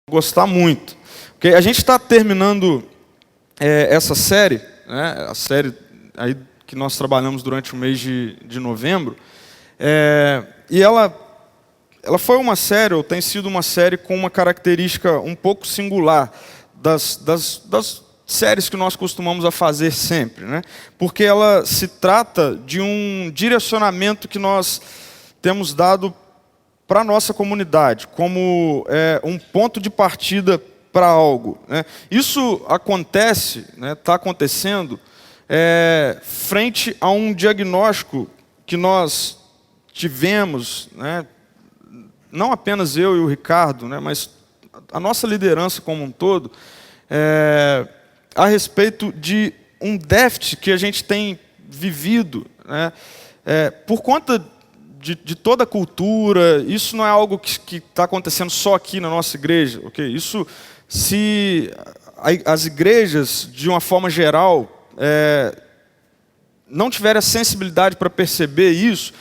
Gostar muito. Porque a gente está terminando essa série, né, a série aí que nós trabalhamos durante o mês de novembro, e ela foi uma série, ou tem sido uma série com uma característica um pouco singular das séries que nós costumamos a fazer sempre, né? Porque ela se trata de um direcionamento que nós temos dado para a nossa comunidade, como um ponto de partida para algo, né? Isso acontece, está acontecendo, frente a um diagnóstico que nós tivemos, né? Não apenas eu e o Ricardo, né, mas a nossa liderança como um todo, a respeito de um déficit que a gente tem vivido, né, por conta de toda a cultura. Isso não é algo que está acontecendo só aqui na nossa igreja, ok? Isso, se as igrejas, de uma forma geral, não tiverem a sensibilidade para perceber isso,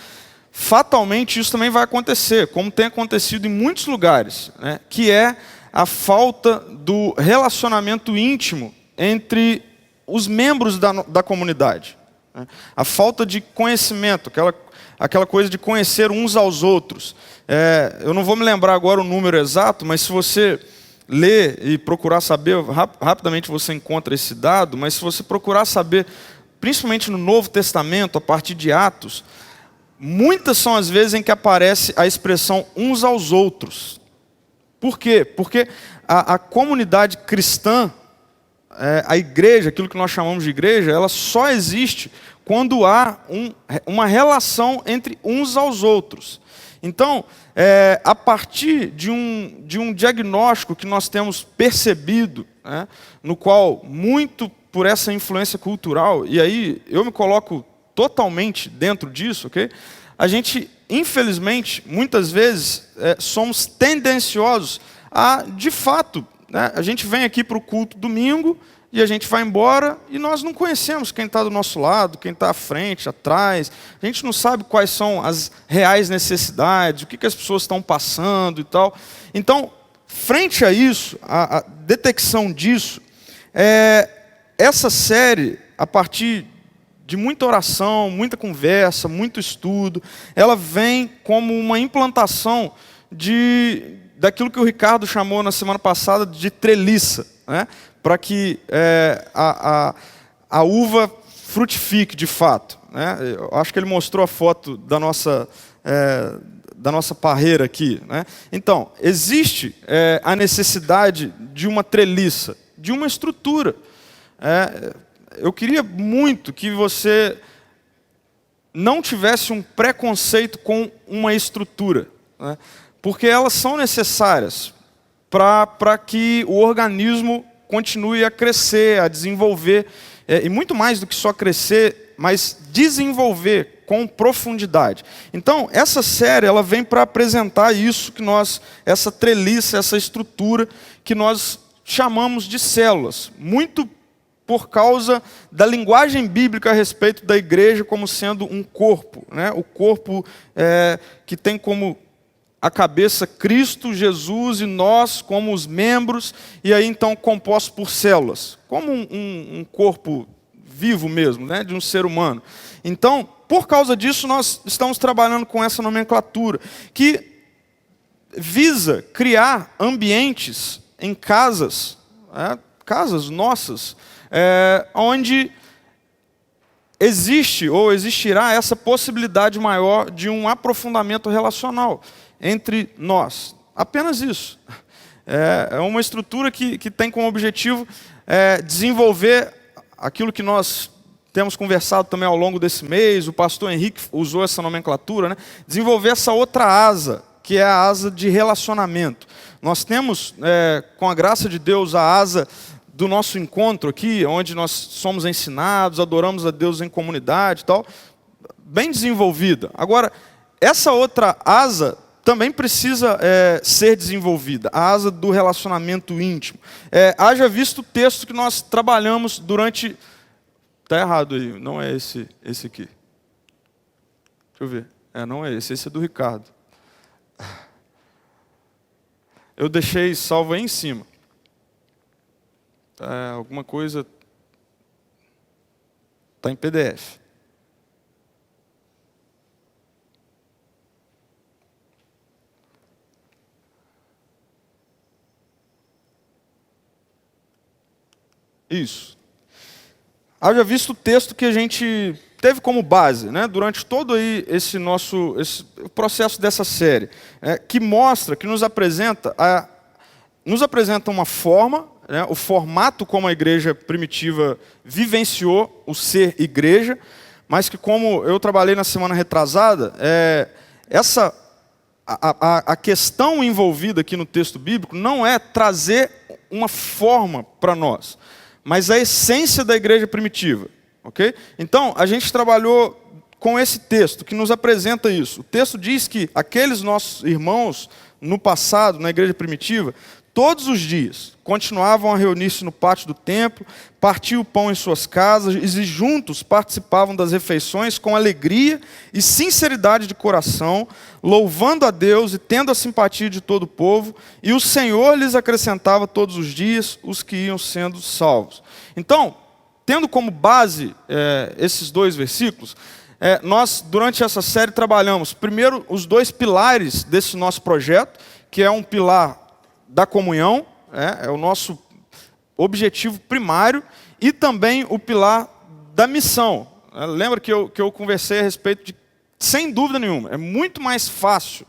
fatalmente isso também vai acontecer, como tem acontecido em muitos lugares, né? Que é a falta do relacionamento íntimo entre os membros da comunidade, né? A falta de conhecimento, aquela coisa de conhecer uns aos outros. Eu não vou me lembrar agora o número exato, mas se você ler e procurar saber, rapidamente você encontra esse dado, mas se você procurar saber, principalmente no Novo Testamento, a partir de Atos, muitas são as vezes em que aparece a expressão uns aos outros. Por quê? Porque a comunidade cristã, a igreja, aquilo que nós chamamos de igreja, ela só existe quando há uma relação entre uns aos outros. Então, a partir de um diagnóstico que nós temos percebido, né, no qual, muito por essa influência cultural, e aí eu me coloco totalmente dentro disso, ok? A gente, infelizmente, muitas vezes, somos tendenciosos a, de fato, né, a gente vem aqui para o culto domingo e a gente vai embora e nós não conhecemos quem está do nosso lado, quem está à frente, atrás. A gente não sabe quais são as reais necessidades, o que as pessoas estão passando e tal. Então, frente a isso, a detecção disso, essa série, a partir de muita oração, muita conversa, muito estudo, ela vem como uma implantação daquilo que o Ricardo chamou na semana passada de treliça, né? Para que a uva frutifique de fato, né? Eu acho que ele mostrou a foto da nossa parreira aqui, né? Então, existe a necessidade de uma treliça, de uma estrutura. Eu queria muito que você não tivesse um preconceito com uma estrutura, né? Porque elas são necessárias para que o organismo continue a crescer, a desenvolver, e muito mais do que só crescer, mas desenvolver com profundidade. Então, essa série ela vem para apresentar isso que essa treliça, essa estrutura que nós chamamos de células, muito por causa da linguagem bíblica a respeito da igreja como sendo um corpo, né? O corpo que tem como a cabeça Cristo, Jesus, e nós como os membros, e aí então composto por células, como um corpo vivo mesmo, né? De um ser humano. Então, por causa disso, nós estamos trabalhando com essa nomenclatura, que visa criar ambientes em casas, casas nossas, onde existe ou existirá essa possibilidade maior de um aprofundamento relacional entre nós. Apenas isso. É uma estrutura que tem como objetivo desenvolver aquilo que nós temos conversado também ao longo desse mês. O pastor Henrique usou essa nomenclatura, né? Desenvolver essa outra asa, que é a asa de relacionamento. Nós temos, com a graça de Deus, a asa do nosso encontro aqui, onde nós somos ensinados, adoramos a Deus em comunidade e tal, bem desenvolvida. Agora, essa outra asa também precisa ser desenvolvida, a asa do relacionamento íntimo. Haja visto o texto que nós trabalhamos durante... Está errado aí, não é esse aqui. Deixa eu ver. Não é esse é do Ricardo. eu deixei salvo aí em cima. Alguma coisa está em PDF. Isso. Haja visto o texto que a gente teve como base, né, durante todo aí esse processo dessa série, que mostra, que nos apresenta uma forma, né, o formato como a igreja primitiva vivenciou o ser igreja, mas que, como eu trabalhei na semana retrasada, a questão envolvida aqui no texto bíblico não é trazer uma forma para nós, mas a essência da igreja primitiva. Okay? Então, a gente trabalhou com esse texto que nos apresenta isso. O texto diz que aqueles nossos irmãos, no passado, na igreja primitiva, todos os dias continuavam a reunir-se no pátio do templo, partiam o pão em suas casas e juntos participavam das refeições com alegria e sinceridade de coração, louvando a Deus e tendo a simpatia de todo o povo, e o Senhor lhes acrescentava todos os dias os que iam sendo salvos. Então, tendo como base esses dois versículos, nós, durante essa série, trabalhamos, primeiro, os dois pilares desse nosso projeto, que é um pilar da comunhão, é o nosso objetivo primário, e também o pilar da missão. Lembra que eu conversei a respeito de, sem dúvida nenhuma, é muito mais fácil,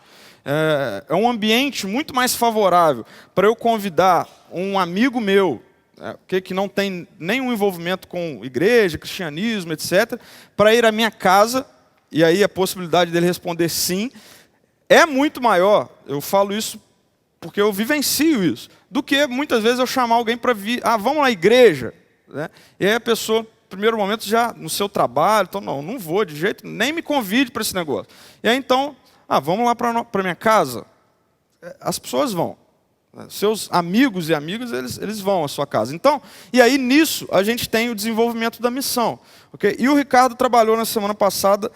é um ambiente muito mais favorável para eu convidar um amigo meu, que não tem nenhum envolvimento com igreja, cristianismo, etc., para ir à minha casa, e aí a possibilidade dele responder sim, é muito maior, eu falo isso porque eu vivencio isso, do que muitas vezes eu chamar alguém para vir, vamos à igreja, né? E aí a pessoa, no primeiro momento, já no seu trabalho, então não vou de jeito, nem me convide para esse negócio. E aí então, vamos lá para minha casa. As pessoas vão. Seus amigos e amigas, eles vão à sua casa. Então, e aí nisso a gente tem o desenvolvimento da missão. Okay? E o Ricardo trabalhou na semana passada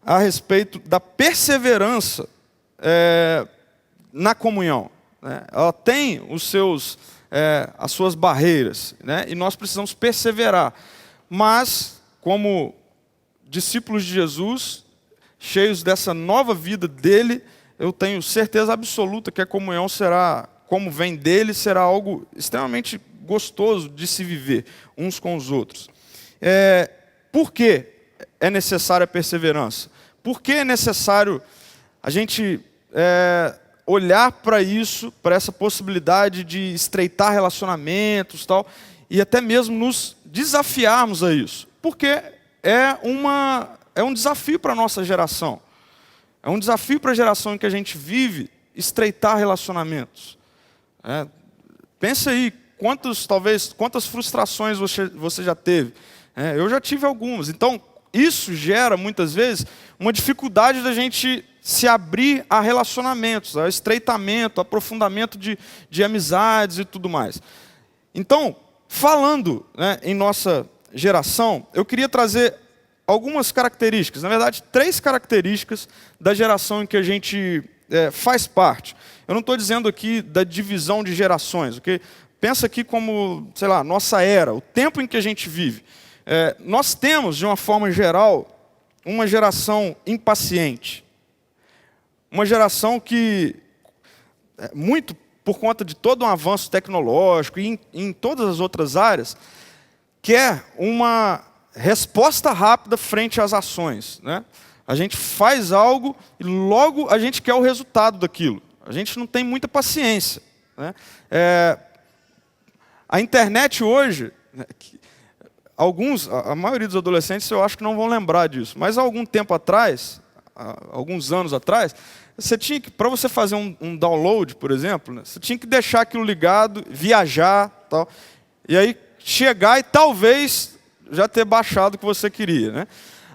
a respeito da perseverança na comunhão. Ela tem as suas barreiras, né? E nós precisamos perseverar. Mas, como discípulos de Jesus, cheios dessa nova vida dele, eu tenho certeza absoluta que a comunhão será, como vem dele, será algo extremamente gostoso de se viver uns com os outros. Por que é necessária a perseverança? Por que é necessário a gente olhar para isso, para essa possibilidade de estreitar relacionamentos e até mesmo nos desafiarmos a isso? Porque é um desafio para a nossa geração. É um desafio para a geração em que a gente vive estreitar relacionamentos. Pensa aí, quantas frustrações você já teve. Eu já tive algumas. Então, isso gera, muitas vezes, uma dificuldade da gente se abrir a relacionamentos, a estreitamento, a aprofundamento de amizades e tudo mais. Então, falando, em nossa geração, eu queria trazer algumas características, na verdade, 3 características da geração em que a gente faz parte. Eu não estou dizendo aqui da divisão de gerações, ok? Pensa aqui como, sei lá, nossa era, o tempo em que a gente vive. Nós temos, de uma forma geral, uma geração impaciente. Uma geração que, muito por conta de todo um avanço tecnológico e em todas as outras áreas, quer uma resposta rápida frente às ações, né? A gente faz algo e logo a gente quer o resultado daquilo. A gente não tem muita paciência, né? A internet hoje, a maioria dos adolescentes eu acho que não vão lembrar disso, mas há algum tempo atrás, alguns anos atrás, você tinha que, para você fazer um download, por exemplo, né, você tinha que deixar aquilo ligado, viajar, e aí chegar e talvez já ter baixado o que você queria, né?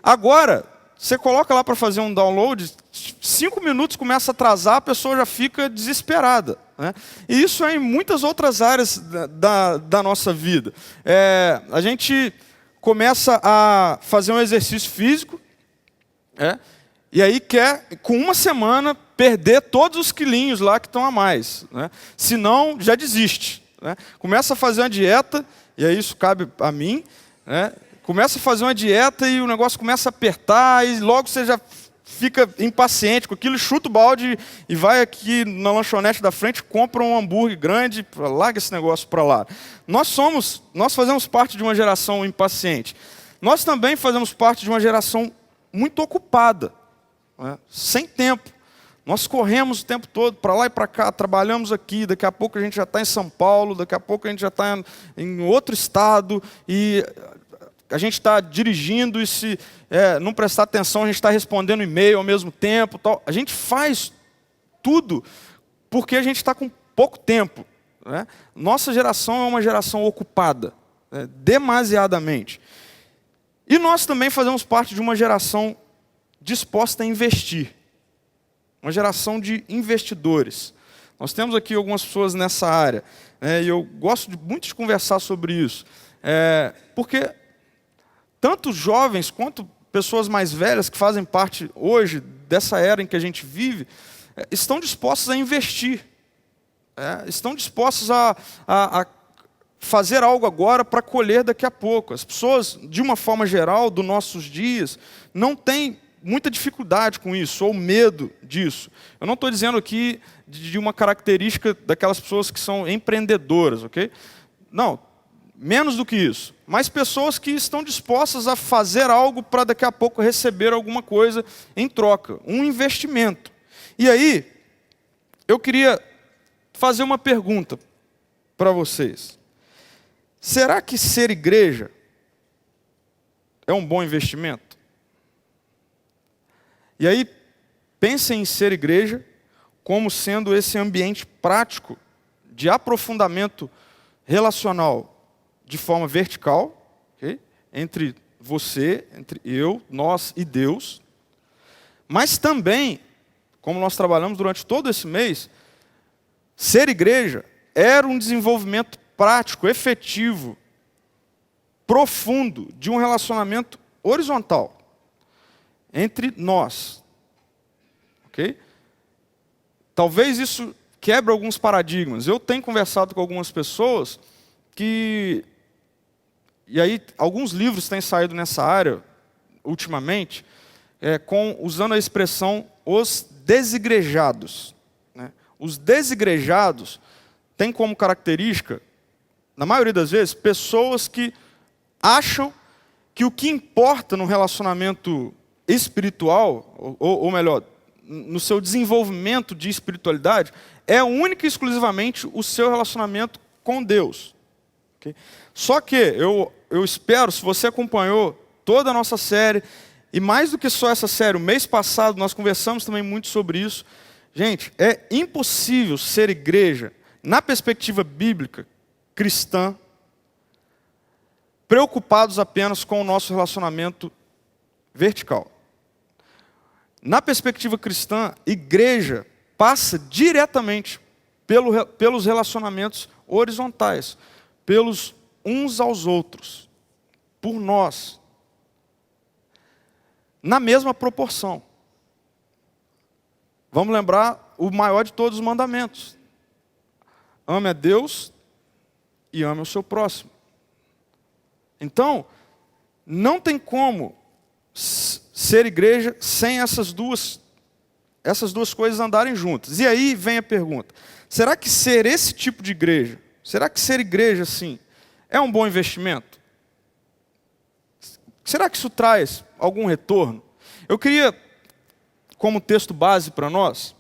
Agora, você coloca lá para fazer um download, 5 minutos começa a atrasar, a pessoa já fica desesperada, né? E isso é em muitas outras áreas da nossa vida. A gente começa a fazer um exercício físico, E aí quer, com uma semana, perder todos os quilinhos lá que estão a mais, né? Senão, já desiste, né? Começa a fazer uma dieta, e aí isso cabe a mim, né? Começa a fazer uma dieta e o negócio começa a apertar, e logo você já fica impaciente com aquilo, chuta o balde e vai aqui na lanchonete da frente, compra um hambúrguer grande, larga esse negócio para lá. Nós fazemos parte de uma geração impaciente. Nós também fazemos parte de uma geração muito ocupada, né? Sem tempo. Nós corremos o tempo todo, para lá e para cá, trabalhamos aqui, daqui a pouco a gente já está em São Paulo, daqui a pouco a gente já está em outro estado, e a gente está dirigindo e se não prestar atenção, a gente está respondendo e-mail ao mesmo tempo. Tal. A gente faz tudo porque a gente está com pouco tempo, né? Nossa geração é uma geração ocupada, né? Demasiadamente. E nós também fazemos parte de uma geração disposta a investir. Uma geração de investidores. Nós temos aqui algumas pessoas nessa área, né? E eu gosto muito de conversar sobre isso. Porque tanto jovens quanto pessoas mais velhas que fazem parte hoje dessa era em que a gente vive, estão dispostos a investir. Estão dispostos a fazer algo agora para colher daqui a pouco. As pessoas, de uma forma geral, dos nossos dias, não têm muita dificuldade com isso, ou medo disso. Eu não estou dizendo aqui de uma característica daquelas pessoas que são empreendedoras, ok? Não, menos do que isso. Mas pessoas que estão dispostas a fazer algo para daqui a pouco receber alguma coisa em troca, um investimento. E aí, eu queria fazer uma pergunta para vocês. Será que ser igreja é um bom investimento? E aí, pensem em ser igreja como sendo esse ambiente prático de aprofundamento relacional de forma vertical, okay? Entre você, entre eu, nós e Deus. Mas também, como nós trabalhamos durante todo esse mês, ser igreja era um desenvolvimento prático, efetivo, profundo, de um relacionamento horizontal entre nós. Ok? Talvez isso quebre alguns paradigmas. Eu tenho conversado com algumas pessoas que... E aí, alguns livros têm saído nessa área, ultimamente, usando a expressão os desigrejados, né? Os desigrejados têm como característica, na maioria das vezes, pessoas que acham que o que importa no relacionamento espiritual, ou melhor, no seu desenvolvimento de espiritualidade, é única e exclusivamente o seu relacionamento com Deus. Okay? Só que eu espero, se você acompanhou toda a nossa série, e mais do que só essa série, o mês passado nós conversamos também muito sobre isso. Gente, é impossível ser igreja, na perspectiva bíblica, cristã, preocupados apenas com o nosso relacionamento vertical. Na perspectiva cristã, igreja passa diretamente pelos relacionamentos horizontais, pelos uns aos outros, por nós, na mesma proporção. Vamos lembrar o maior de todos os mandamentos. Ame a Deus e ame o seu próximo. Então, não tem como ser igreja sem essas duas coisas andarem juntas. E aí vem a pergunta: será que ser esse tipo de igreja, será que ser igreja assim, é um bom investimento? Será que isso traz algum retorno? Eu queria, como texto base para nós,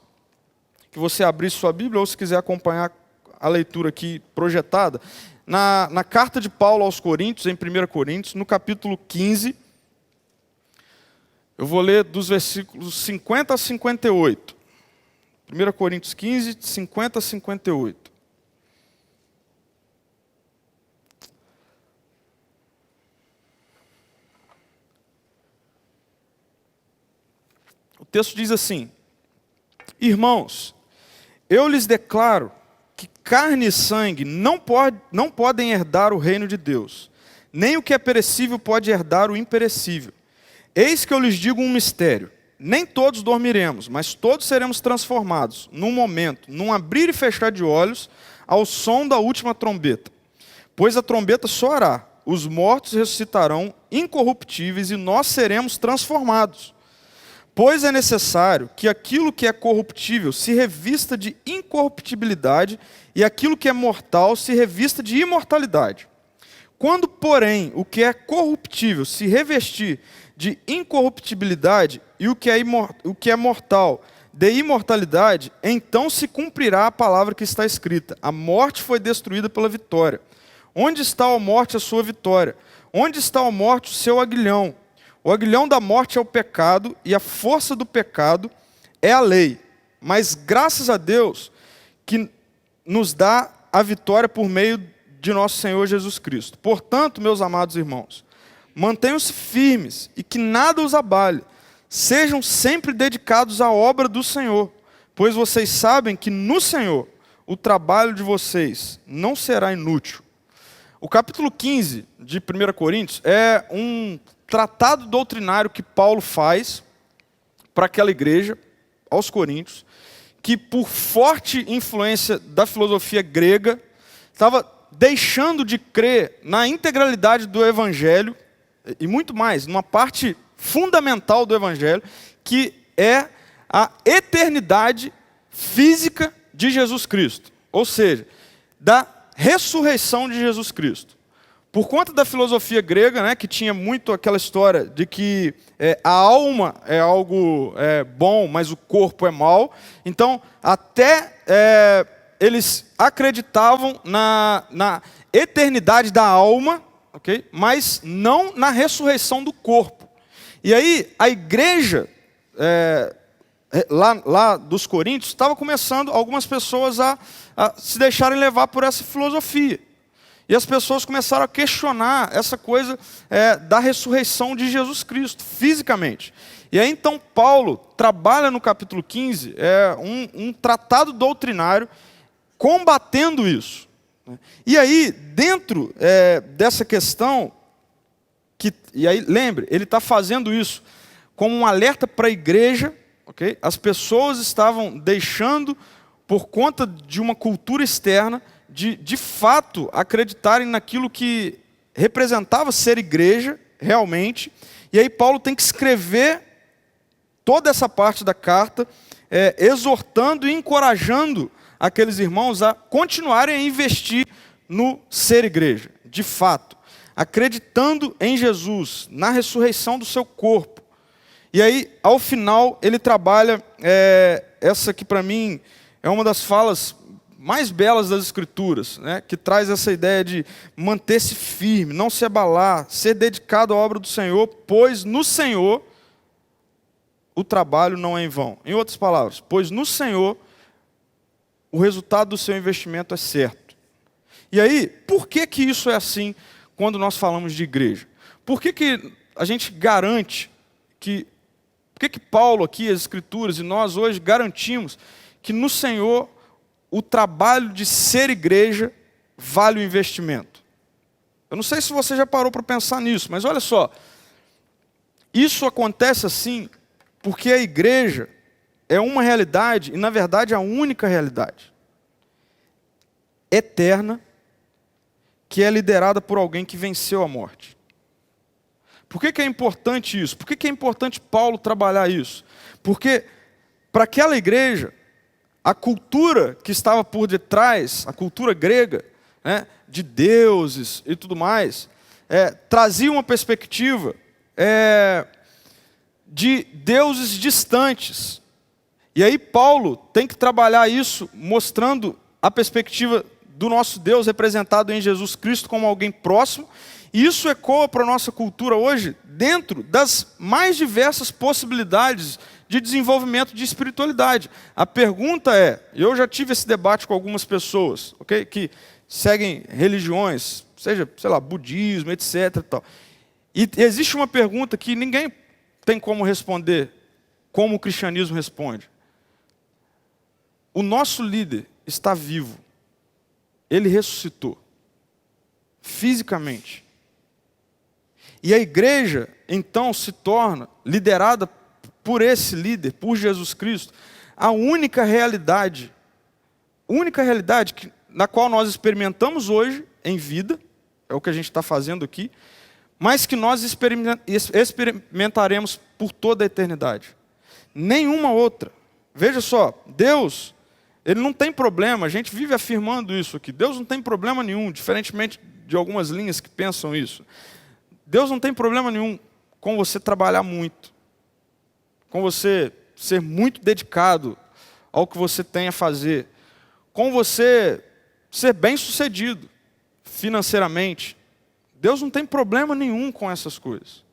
que você abrisse sua Bíblia, ou se quiser acompanhar a leitura aqui projetada, na carta de Paulo aos Coríntios, em 1 Coríntios, no capítulo 15, eu vou ler dos versículos 50 a 58. 1 Coríntios 15, 50 a 58. O texto diz assim: irmãos, eu lhes declaro que carne e sangue não podem herdar o reino de Deus, nem o que é perecível pode herdar o imperecível. Eis que eu lhes digo um mistério: nem todos dormiremos, mas todos seremos transformados, num momento, num abrir e fechar de olhos, ao som da última trombeta. Pois a trombeta soará, os mortos ressuscitarão incorruptíveis e nós seremos transformados. Pois é necessário que aquilo que é corruptível se revista de incorruptibilidade e aquilo que é mortal se revista de imortalidade. Quando, porém, o que é corruptível se revestir de incorruptibilidade e o que é mortal de imortalidade, então se cumprirá a palavra que está escrita: a morte foi destruída pela vitória. Onde está a morte, a sua vitória? Onde está a morte, o seu aguilhão? O aguilhão da morte é o pecado, e a força do pecado é a lei. Mas graças a Deus que nos dá a vitória por meio de nosso Senhor Jesus Cristo. Portanto, meus amados irmãos, mantenham-se firmes e que nada os abale. Sejam sempre dedicados à obra do Senhor, pois vocês sabem que no Senhor o trabalho de vocês não será inútil. O capítulo 15 de 1 Coríntios é um tratado doutrinário que Paulo faz para aquela igreja, aos Coríntios, que por forte influência da filosofia grega, estava deixando de crer na integralidade do Evangelho, e muito mais, numa parte fundamental do Evangelho, que é a eternidade física de Jesus Cristo. Ou seja, da ressurreição de Jesus Cristo. Por conta da filosofia grega, né, que tinha muito aquela história de que a alma é algo bom, mas o corpo é mau. Então, até eles acreditavam na eternidade da alma, okay? Mas não na ressurreição do corpo. E aí, a igreja lá dos Coríntios estava começando algumas pessoas a se deixarem levar por essa filosofia. E as pessoas começaram a questionar essa coisa da ressurreição de Jesus Cristo, fisicamente. E aí então Paulo trabalha no capítulo 15 um tratado doutrinário combatendo isso. E aí, dentro dessa questão, e aí lembre, ele está fazendo isso como um alerta para a igreja, okay? As pessoas estavam deixando, por conta de uma cultura externa, de fato acreditarem naquilo que representava ser igreja, realmente. E aí Paulo tem que escrever toda essa parte da carta, exortando e encorajando aqueles irmãos a continuarem a investir no ser igreja, de fato, acreditando em Jesus, na ressurreição do seu corpo. E aí, ao final, ele trabalha essa que para mim é uma das falas mais belas das Escrituras, né, que traz essa ideia de manter-se firme, não se abalar, ser dedicado à obra do Senhor, pois no Senhor o trabalho não é em vão. Em outras palavras, pois no Senhor o resultado do seu investimento é certo. E aí, por que isso é assim quando nós falamos de igreja? Por que a gente garante por que Paulo aqui, as Escrituras, e nós hoje garantimos que no Senhor o trabalho de ser igreja vale o investimento? Eu não sei se você já parou para pensar nisso, mas olha só. Isso acontece assim porque a igreja é uma realidade, e na verdade a única realidade eterna, que é liderada por alguém que venceu a morte. Por que é importante isso? Por que é importante Paulo trabalhar isso? Porque para aquela igreja, a cultura que estava por detrás, a cultura grega, né, de deuses e tudo mais, trazia uma perspectiva de deuses distantes. E aí Paulo tem que trabalhar isso, mostrando a perspectiva do nosso Deus representado em Jesus Cristo como alguém próximo. E isso ecoa para a nossa cultura hoje, dentro das mais diversas possibilidades de desenvolvimento de espiritualidade. A pergunta eu já tive esse debate com algumas pessoas, okay, que seguem religiões, seja, sei lá, budismo, etc. E existe uma pergunta que ninguém tem como responder, como o cristianismo responde. O nosso líder está vivo. Ele ressuscitou, fisicamente. E a igreja, então, se torna liderada por esse líder, por Jesus Cristo, a única realidade na qual nós experimentamos hoje em vida, é o que a gente está fazendo aqui, mas que nós experimentaremos por toda a eternidade. Nenhuma outra. Veja só, Deus, Ele não tem problema, a gente vive afirmando isso aqui, Deus não tem problema nenhum, diferentemente de algumas linhas que pensam isso. Deus não tem problema nenhum com você trabalhar muito, com você ser muito dedicado ao que você tem a fazer, com você ser bem-sucedido financeiramente. Deus não tem problema nenhum com essas coisas.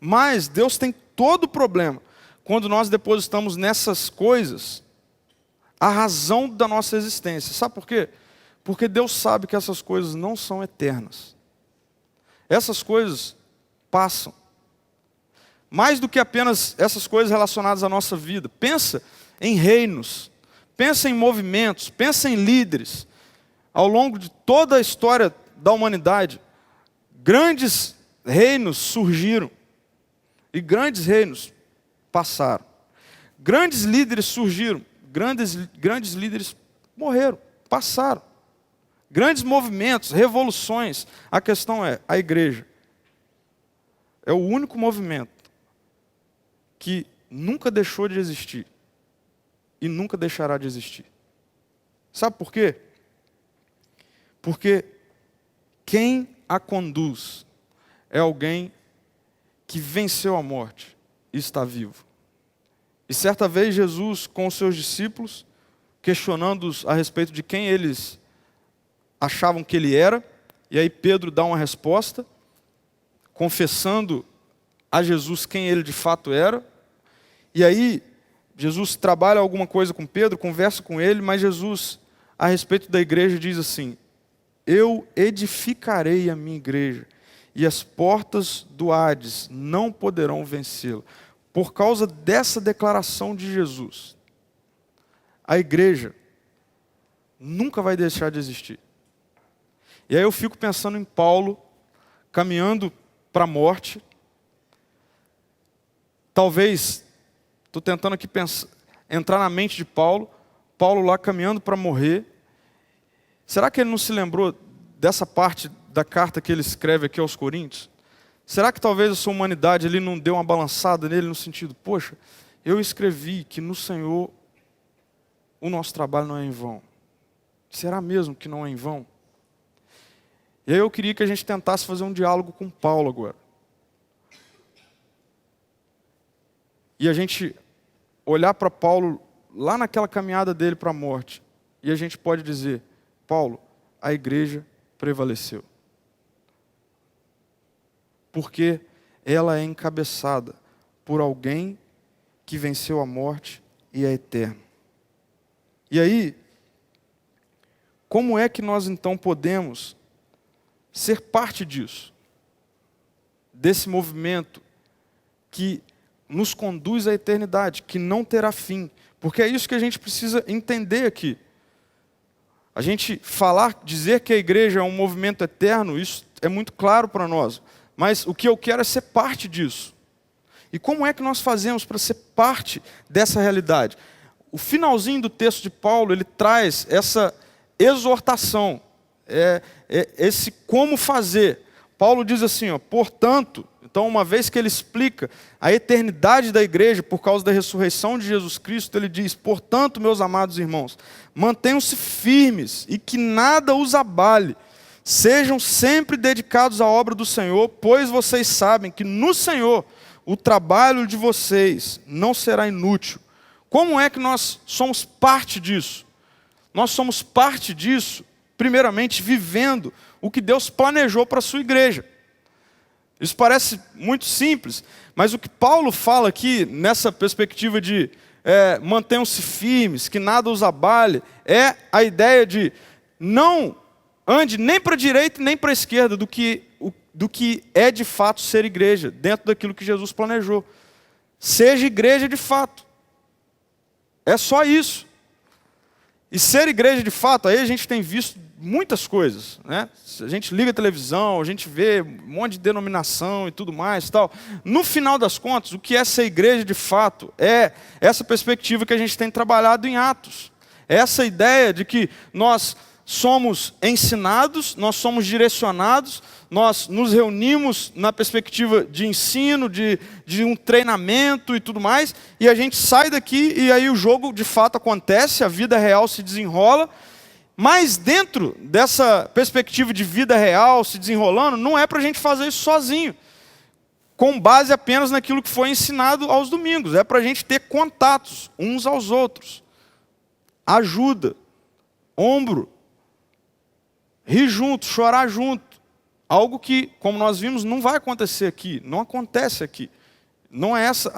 Mas Deus tem todo o problema quando nós depositamos nessas coisas a razão da nossa existência. Sabe por quê? Porque Deus sabe que essas coisas não são eternas. Essas coisas passam. Mais do que apenas essas coisas relacionadas à nossa vida. Pensa em reinos, pensa em movimentos, pensa em líderes. Ao longo de toda a história da humanidade, grandes reinos surgiram e grandes reinos passaram. Grandes líderes surgiram, grandes líderes morreram, passaram. Grandes movimentos, revoluções. A questão é, a igreja é o único movimento que nunca deixou de existir e nunca deixará de existir. Sabe por quê? Porque quem a conduz é alguém que venceu a morte e está vivo. E certa vez Jesus, com os seus discípulos, questionando-os a respeito de quem eles achavam que ele era, e aí Pedro dá uma resposta, confessando a Jesus quem ele de fato era, e aí Jesus trabalha alguma coisa com Pedro, conversa com ele, mas Jesus, a respeito da igreja, diz assim: eu edificarei a minha igreja, e as portas do Hades não poderão vencê-la. Por causa dessa declaração de Jesus, a igreja nunca vai deixar de existir. E aí eu fico pensando em Paulo, caminhando para a morte. Talvez, estou tentando aqui entrar na mente de Paulo, Paulo lá caminhando para morrer. Será que ele não se lembrou dessa parte da carta que ele escreve aqui aos Coríntios? Será que talvez a sua humanidade ali não deu uma balançada nele no sentido, poxa, eu escrevi que no Senhor o nosso trabalho não é em vão. Será mesmo que não é em vão? E aí eu queria que a gente tentasse fazer um diálogo com Paulo agora. E a gente olhar para Paulo lá naquela caminhada dele para a morte. E a gente pode dizer, Paulo, a igreja prevaleceu. Porque ela é encabeçada por alguém que venceu a morte e é eterno. E aí, como é que nós então podemos ser parte disso? Desse movimento que nos conduz à eternidade, que não terá fim. Porque é isso que a gente precisa entender aqui. A gente dizer que a igreja é um movimento eterno, isso é muito claro para nós. Mas o que eu quero é ser parte disso. E como é que nós fazemos para ser parte dessa realidade? O finalzinho do texto de Paulo, ele traz essa exortação, esse como fazer. Paulo diz assim, portanto, então uma vez que ele explica a eternidade da igreja por causa da ressurreição de Jesus Cristo, ele diz, portanto, meus amados irmãos, mantenham-se firmes e que nada os abale. Sejam sempre dedicados à obra do Senhor, pois vocês sabem que no Senhor o trabalho de vocês não será inútil. Como é que nós somos parte disso? Nós somos parte disso, primeiramente, vivendo o que Deus planejou para a sua igreja. Isso parece muito simples, mas o que Paulo fala aqui, nessa perspectiva de mantenham-se firmes, que nada os abale, é a ideia de não ande nem para a direita nem para a esquerda do que é de fato ser igreja, dentro daquilo que Jesus planejou. Seja igreja de fato. É só isso. E ser igreja de fato, aí a gente tem visto muitas coisas, né? A gente liga a televisão, a gente vê um monte de denominação e tudo mais, tal. No final das contas, o que é ser igreja de fato é essa perspectiva que a gente tem trabalhado em Atos. É essa ideia de que nós somos ensinados, nós somos direcionados, nós nos reunimos na perspectiva de ensino, de um treinamento e tudo mais, e a gente sai daqui e aí o jogo de fato acontece, a vida real se desenrola. Mas dentro dessa perspectiva de vida real se desenrolando, não é para a gente fazer isso sozinho, com base apenas naquilo que foi ensinado aos domingos. É para a gente ter contatos uns aos outros, ajuda, ombro, rir junto, chorar junto. Algo que, como nós vimos, não vai acontecer aqui, não acontece aqui. Não é essa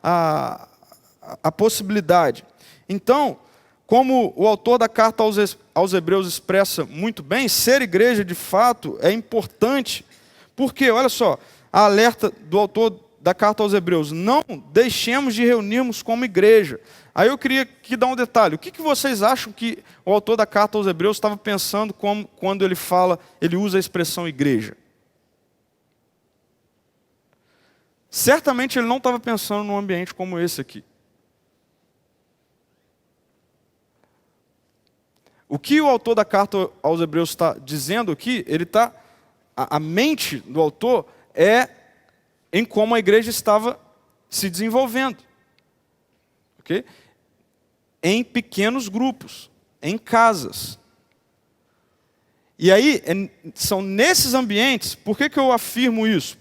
a possibilidade. Então, como o autor da carta aos Hebreus expressa muito bem, ser igreja de fato é importante, porque, olha só, a alerta do autor da carta aos Hebreus, não deixemos de reunirmos como igreja. Aí eu queria aqui dar um detalhe, o que vocês acham que o autor da carta aos Hebreus estava pensando quando ele usa a expressão igreja? Certamente ele não estava pensando num ambiente como esse aqui. O que o autor da carta aos Hebreus está dizendo aqui, a mente do autor é em como a igreja estava se desenvolvendo. Okay? Em pequenos grupos, em casas. E aí, são nesses ambientes, por que eu afirmo isso?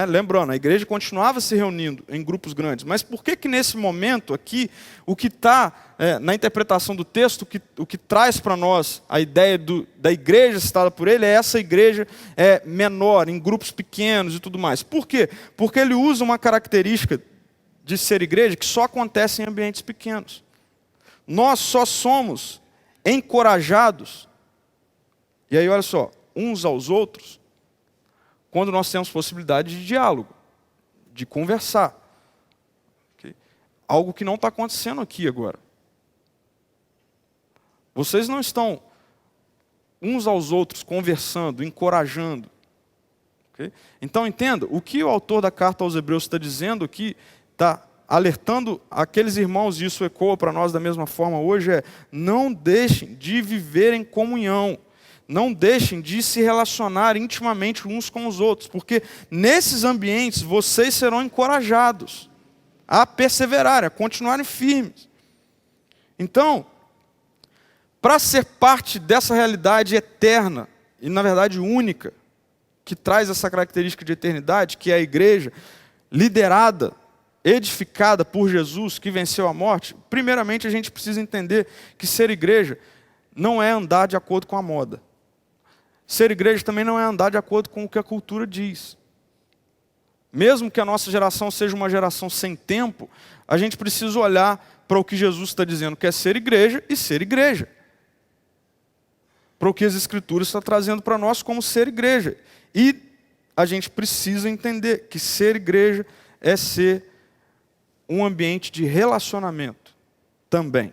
Lembrando, a igreja continuava se reunindo em grupos grandes, mas por que nesse momento aqui, o que está na interpretação do texto, o que traz para nós a ideia da igreja citada por ele, é essa igreja menor, em grupos pequenos e tudo mais. Por quê? Porque ele usa uma característica de ser igreja que só acontece em ambientes pequenos. Nós só somos encorajados, e aí olha só, uns aos outros, quando nós temos possibilidade de diálogo, de conversar. Okay? Algo que não está acontecendo aqui agora. Vocês não estão uns aos outros conversando, encorajando. Okay? Então entenda, o que o autor da carta aos Hebreus está dizendo aqui, está alertando aqueles irmãos, e isso ecoa para nós da mesma forma hoje, não deixem de viver em comunhão. Não deixem de se relacionar intimamente uns com os outros, porque nesses ambientes vocês serão encorajados a perseverar, a continuarem firmes. Então, para ser parte dessa realidade eterna, e na verdade única, que traz essa característica de eternidade, que é a igreja, liderada, edificada por Jesus, que venceu a morte, primeiramente a gente precisa entender que ser igreja não é andar de acordo com a moda. Ser igreja também não é andar de acordo com o que a cultura diz. Mesmo que a nossa geração seja uma geração sem tempo, a gente precisa olhar para o que Jesus está dizendo, que é ser igreja e ser igreja. Para o que as Escrituras estão trazendo para nós como ser igreja. E a gente precisa entender que ser igreja é ser um ambiente de relacionamento também.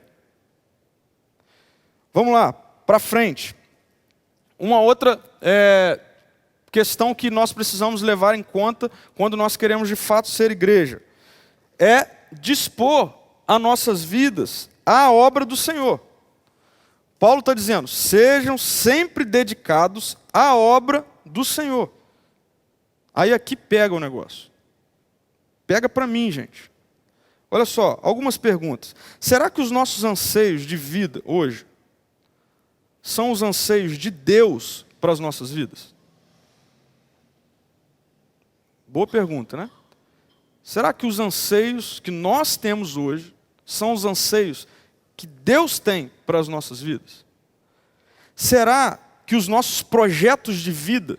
Vamos lá, para frente. Uma outra questão que nós precisamos levar em conta quando nós queremos de fato ser igreja é dispor as nossas vidas à obra do Senhor. Paulo está dizendo, sejam sempre dedicados à obra do Senhor. Aí aqui pega o negócio. Pega para mim, gente. Olha só, algumas perguntas. Será que os nossos anseios de vida hoje são os anseios de Deus para as nossas vidas? Boa pergunta, né? Será que os anseios que nós temos hoje são os anseios que Deus tem para as nossas vidas? Será que os nossos projetos de vida,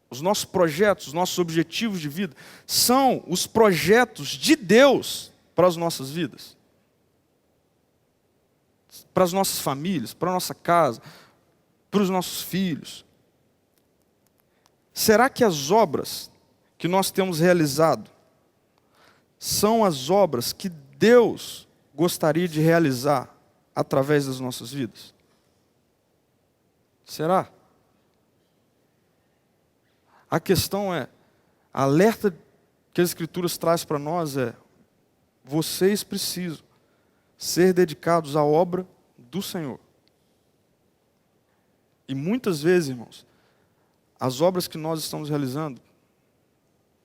os nossos projetos, os nossos objetivos de vida, são os projetos de Deus para as nossas vidas? Para as nossas famílias, para a nossa casa, para os nossos filhos. Será que as obras que nós temos realizado são as obras que Deus gostaria de realizar através das nossas vidas? Será? A questão é, a alerta que as Escrituras traz para nós é: vocês precisam ser dedicados à obra do Senhor. E muitas vezes, irmãos, as obras que nós estamos realizando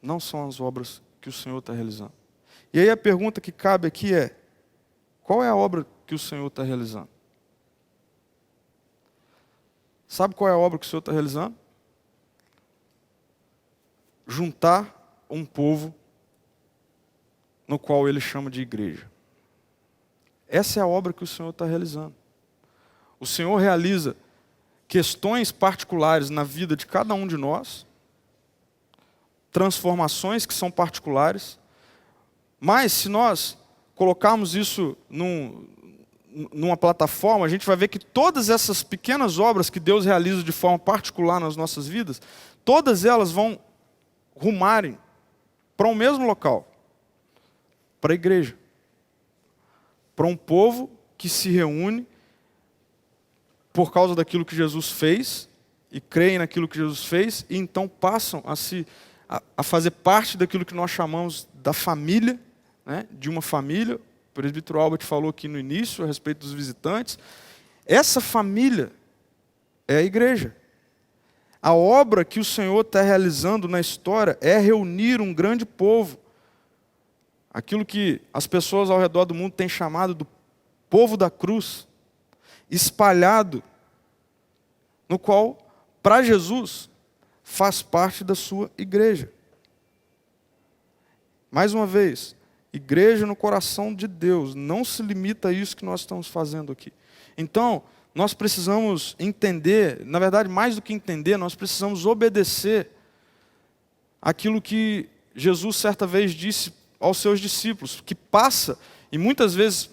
não são as obras que o Senhor está realizando. E aí a pergunta que cabe aqui é: qual é a obra que o Senhor está realizando? Sabe qual é a obra que o Senhor está realizando? Juntar um povo no qual Ele chama de igreja. Essa é a obra que o Senhor está realizando. O Senhor realiza questões particulares na vida de cada um de nós, transformações que são particulares, mas se nós colocarmos isso numa plataforma, a gente vai ver que todas essas pequenas obras que Deus realiza de forma particular nas nossas vidas, todas elas vão rumarem para o mesmo local, para a igreja, para um povo que se reúne por causa daquilo que Jesus fez e creem naquilo que Jesus fez e então passam a fazer parte daquilo que nós chamamos da família, né, de uma família. O presbítero Albert falou aqui no início a respeito dos visitantes. Essa família é a igreja. A obra que o Senhor está realizando na história é reunir um grande povo. Aquilo que as pessoas ao redor do mundo têm chamado do povo da cruz, espalhado, no qual, para Jesus, faz parte da sua igreja. Mais uma vez, igreja no coração de Deus, não se limita a isso que nós estamos fazendo aqui. Então, nós precisamos entender, na verdade, mais do que entender, nós precisamos obedecer aquilo que Jesus certa vez disse aos seus discípulos, que passa, e muitas vezes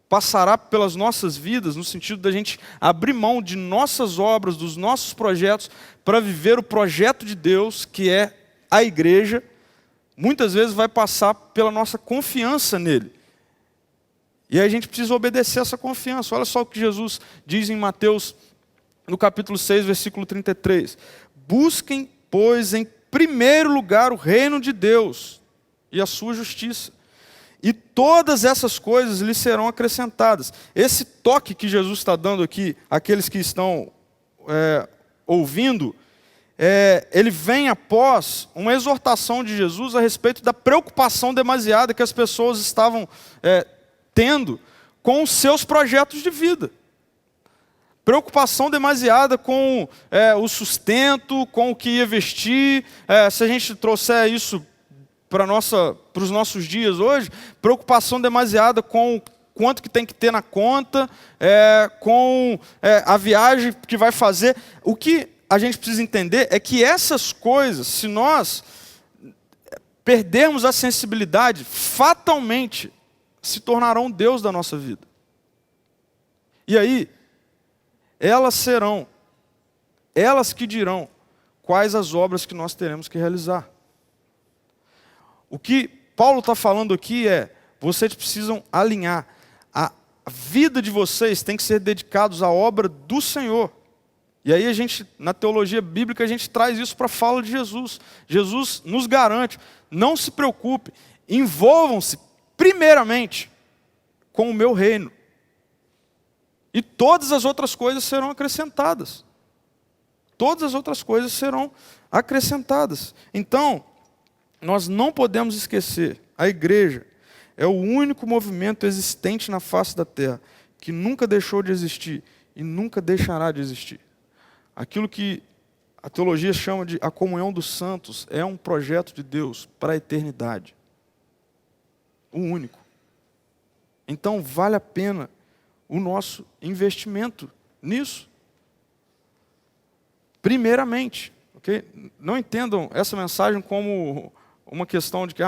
passará pelas nossas vidas, no sentido da gente abrir mão de nossas obras, dos nossos projetos, para viver o projeto de Deus, que é a igreja. Muitas vezes vai passar pela nossa confiança nele. E aí a gente precisa obedecer essa confiança. Olha só o que Jesus diz em Mateus, no capítulo 6, versículo 33. Busquem, pois, em primeiro lugar o reino de Deus e a sua justiça. E todas essas coisas lhes serão acrescentadas. Esse toque que Jesus está dando aqui, àqueles que estão ouvindo, ele vem após uma exortação de Jesus a respeito da preocupação demasiada que as pessoas estavam tendo com os seus projetos de vida. Preocupação demasiada com o sustento, com o que ia vestir. Se a gente trouxer isso para os nossos dias hoje, preocupação demasiada com quanto que tem que ter na conta, com a viagem que vai fazer. O que a gente precisa entender é que essas coisas, se nós perdermos a sensibilidade, fatalmente se tornarão Deus da nossa vida. E aí, elas que dirão quais as obras que nós teremos que realizar. O que Paulo está falando aqui é: vocês precisam alinhar. A vida de vocês tem que ser dedicados à obra do Senhor. E aí na teologia bíblica, a gente traz isso para a fala de Jesus. Jesus nos garante: não se preocupe, envolvam-se primeiramente com o meu reino. E todas as outras coisas serão acrescentadas. Todas as outras coisas serão acrescentadas. Então, nós não podemos esquecer, a igreja é o único movimento existente na face da terra que nunca deixou de existir e nunca deixará de existir. Aquilo que a teologia chama de a comunhão dos santos é um projeto de Deus para a eternidade. O único. Então vale a pena o nosso investimento nisso. Primeiramente, ok? Não entendam essa mensagem como uma questão de que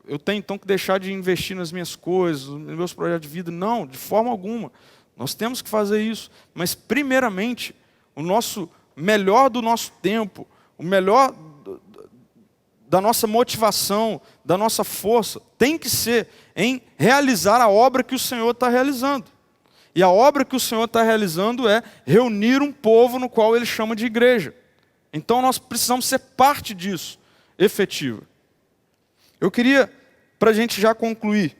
eu tenho então que deixar de investir nas minhas coisas, nos meus projetos de vida. Não, de forma alguma. Nós temos que fazer isso. Mas primeiramente, o melhor do nosso tempo, o melhor da nossa motivação, da nossa força, tem que ser em realizar a obra que o Senhor está realizando. E a obra que o Senhor está realizando é reunir um povo no qual Ele chama de igreja. Então nós precisamos ser parte disso, efetiva. Eu queria, para a gente já concluir,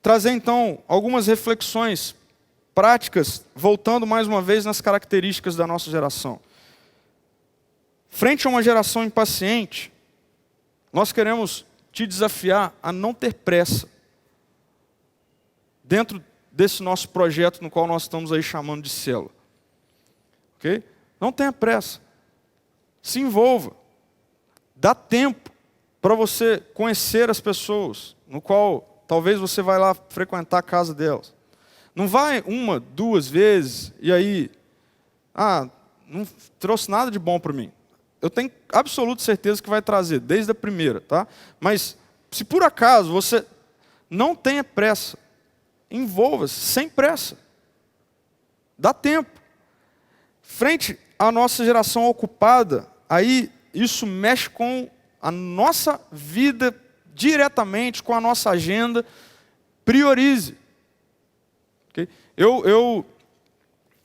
trazer então algumas reflexões práticas, voltando mais uma vez nas características da nossa geração. Frente a uma geração impaciente, nós queremos te desafiar a não ter pressa dentro desse nosso projeto no qual nós estamos aí chamando de célula. Ok? Não tenha pressa. Se envolva. Dá tempo para você conhecer as pessoas, no qual talvez você vai lá frequentar a casa delas. Não vai uma, duas vezes e aí, não trouxe nada de bom para mim. Eu tenho absoluta certeza que vai trazer, desde a primeira, tá? Mas se por acaso você não tenha pressa, envolva-se sem pressa. Dá tempo. Frente à nossa geração ocupada, aí isso mexe com a nossa vida diretamente, com a nossa agenda. Priorize. Okay? Eu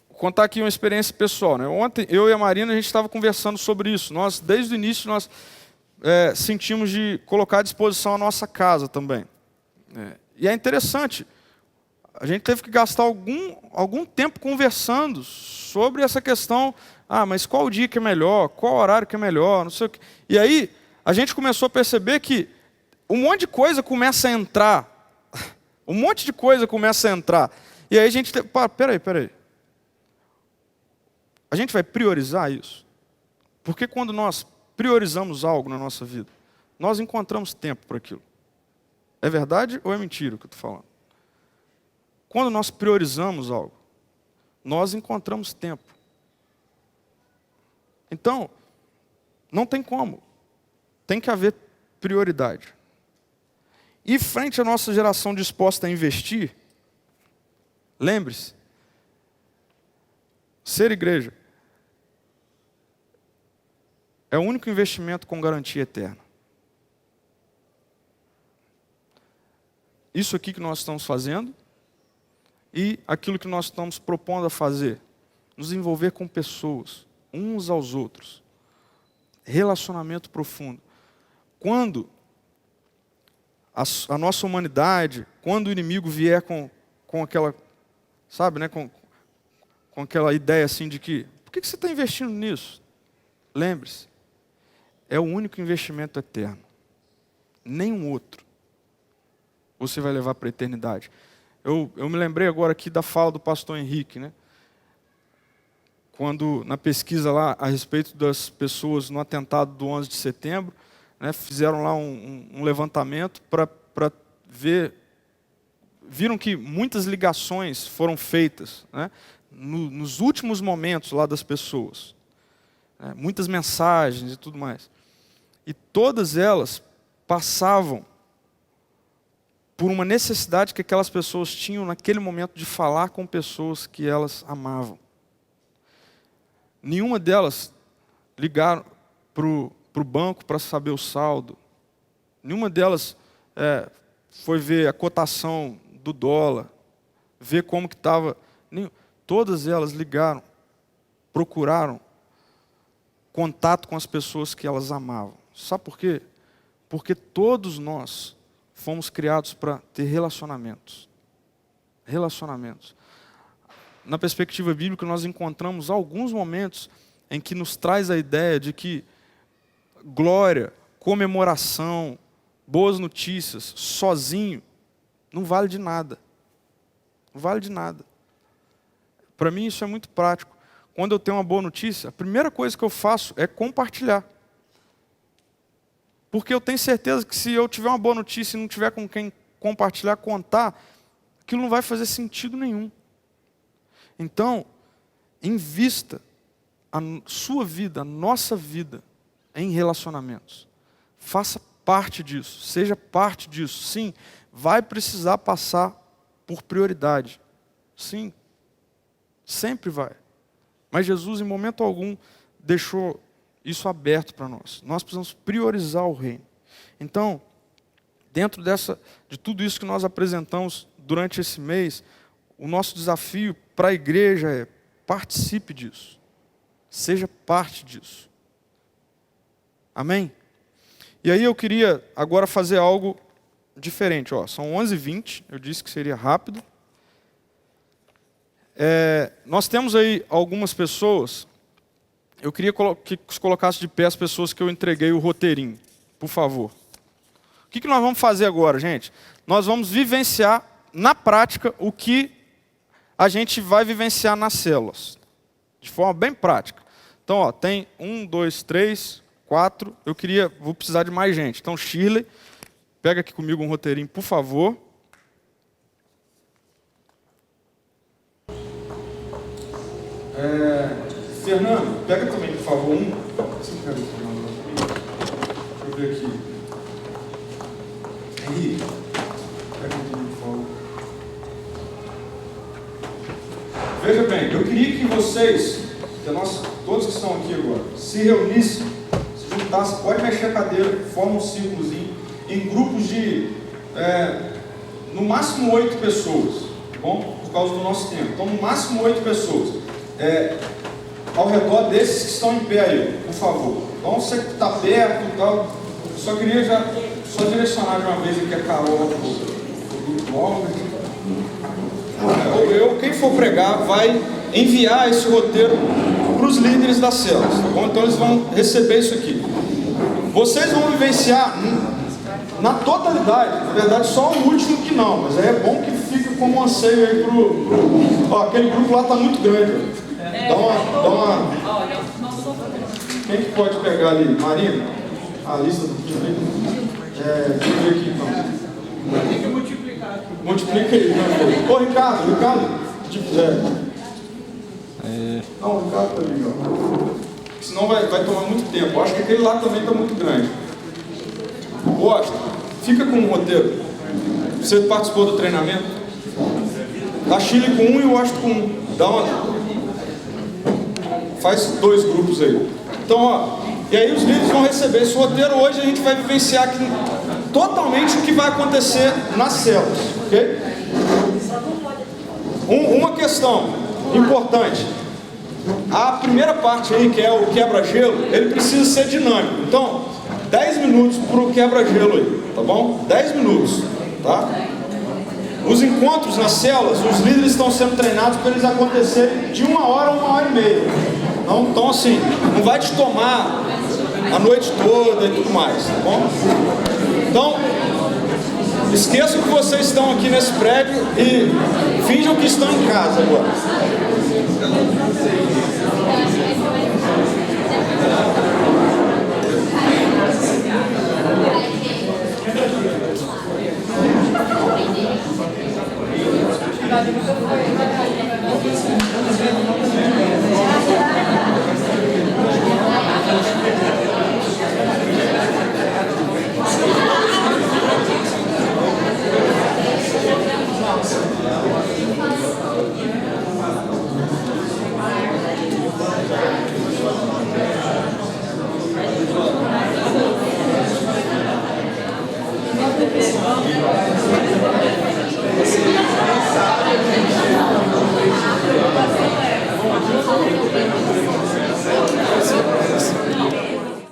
vou contar aqui uma experiência pessoal. Né? Ontem, eu e a Marina, a gente estava conversando sobre isso. Nós, desde o início, nós sentimos de colocar à disposição a nossa casa também. E é interessante. A gente teve que gastar algum tempo conversando sobre essa questão. Mas qual o dia que é melhor? Qual horário que é melhor? Não sei o quê. E aí, a gente começou a perceber que um monte de coisa começa a entrar. Um monte de coisa começa a entrar. E aí a gente... Peraí. A gente vai priorizar isso? Porque quando nós priorizamos algo na nossa vida, nós encontramos tempo para aquilo. É verdade ou é mentira o que eu estou falando? Quando nós priorizamos algo, nós encontramos tempo. Então, não tem como. Tem que haver prioridade. E frente à nossa geração disposta a investir, lembre-se, ser igreja é o único investimento com garantia eterna. Isso aqui que nós estamos fazendo e aquilo que nós estamos propondo a fazer, nos envolver com pessoas, uns aos outros, relacionamento profundo. Quando a nossa humanidade, quando o inimigo vier com aquela, sabe, né, com aquela ideia assim de que, por que você está investindo nisso? Lembre-se, é o único investimento eterno. Nenhum outro você vai levar para a eternidade. Eu me lembrei agora aqui da fala do pastor Henrique, né? Quando na pesquisa lá a respeito das pessoas no atentado do 11 de setembro, né, fizeram lá um levantamento para ver, viram que muitas ligações foram feitas, né, nos últimos momentos lá das pessoas, né, muitas mensagens e tudo mais. E todas elas passavam por uma necessidade que aquelas pessoas tinham naquele momento de falar com pessoas que elas amavam. Nenhuma delas ligaram para o banco para saber o saldo. Nenhuma delas foi ver a cotação do dólar, ver como que estava. Todas elas ligaram, procuraram contato com as pessoas que elas amavam. Sabe por quê? Porque todos nós fomos criados para ter relacionamentos. Relacionamentos. Na perspectiva bíblica, nós encontramos alguns momentos em que nos traz a ideia de que glória, comemoração, boas notícias, sozinho, não vale de nada. Não vale de nada. Para mim isso é muito prático. Quando eu tenho uma boa notícia, a primeira coisa que eu faço é compartilhar. Porque eu tenho certeza que se eu tiver uma boa notícia e não tiver com quem compartilhar, contar, aquilo não vai fazer sentido nenhum. Então, invista a sua vida, a nossa vida, em relacionamentos. Faça parte disso, seja parte disso. Sim, vai precisar passar por prioridade. Sim, sempre vai. Mas Jesus, em momento algum, deixou isso aberto para nós. Nós precisamos priorizar o reino. Então, dentro de tudo isso que nós apresentamos durante esse mês, o nosso desafio para a igreja é: participe disso. Seja parte disso. Amém? E aí eu queria agora fazer algo diferente. São 11h20, eu disse que seria rápido. Nós temos aí algumas pessoas. Eu queria que se colocasse de pé as pessoas que eu entreguei o roteirinho, por favor. O que nós vamos fazer agora, gente? Nós vamos vivenciar na prática o que a gente vai vivenciar nas células, de forma bem prática. Então, tem 1, 2, 3, 4. Vou precisar de mais gente. Então, Shirley, pega aqui comigo um roteirinho, por favor. Fernando, pega também, por favor, um. Você pega o Fernando? Deixa eu ver aqui. Henrique, pega aqui, por favor. Veja bem, eu queria que vocês, todos que estão aqui agora, se reunissem, se juntassem, pode mexer a cadeira, forma um círculozinho, em grupos de, no máximo 8 pessoas, tá bom? Por causa do nosso tempo. Então, no máximo 8 pessoas. Ao redor desses que estão em pé aí, por favor. Então, você que está perto e tal, só queria só direcionar de uma vez aqui a Carol do grupo. Quem for pregar vai enviar esse roteiro para os líderes das células, tá bom? Então eles vão receber isso aqui. Vocês vão vivenciar na totalidade, na verdade só o último que não, mas é bom que fique como um anseio aí aquele grupo lá está muito grande. Dá uma... Quem que pode pegar ali? Marina? A lista do time. Deixa eu ver aqui então. Tem que multiplicar aqui. Multiplica aí, né? Ô Ricardo. Não, o Ricardo tá ali, ó. Senão vai tomar muito tempo. Eu acho que aquele lá também está muito grande. Washington, fica com o roteiro. Você participou do treinamento? A Chile com 1 e o Washington com 1. Faz 2 grupos aí. Então, e aí os líderes vão receber esse roteiro. Hoje a gente vai vivenciar aqui totalmente o que vai acontecer nas células, ok? Uma questão importante. A primeira parte aí, que é o quebra-gelo, ele precisa ser dinâmico. Então, 10 minutos para o quebra-gelo aí, tá bom? 10 minutos, tá? Os encontros nas células, os líderes estão sendo treinados para eles acontecerem de 1 hora a 1h30. Então assim, não vai te tomar a noite toda e tudo mais, tá bom? Então, esqueçam que vocês estão aqui nesse prédio e finjam que estão em casa agora.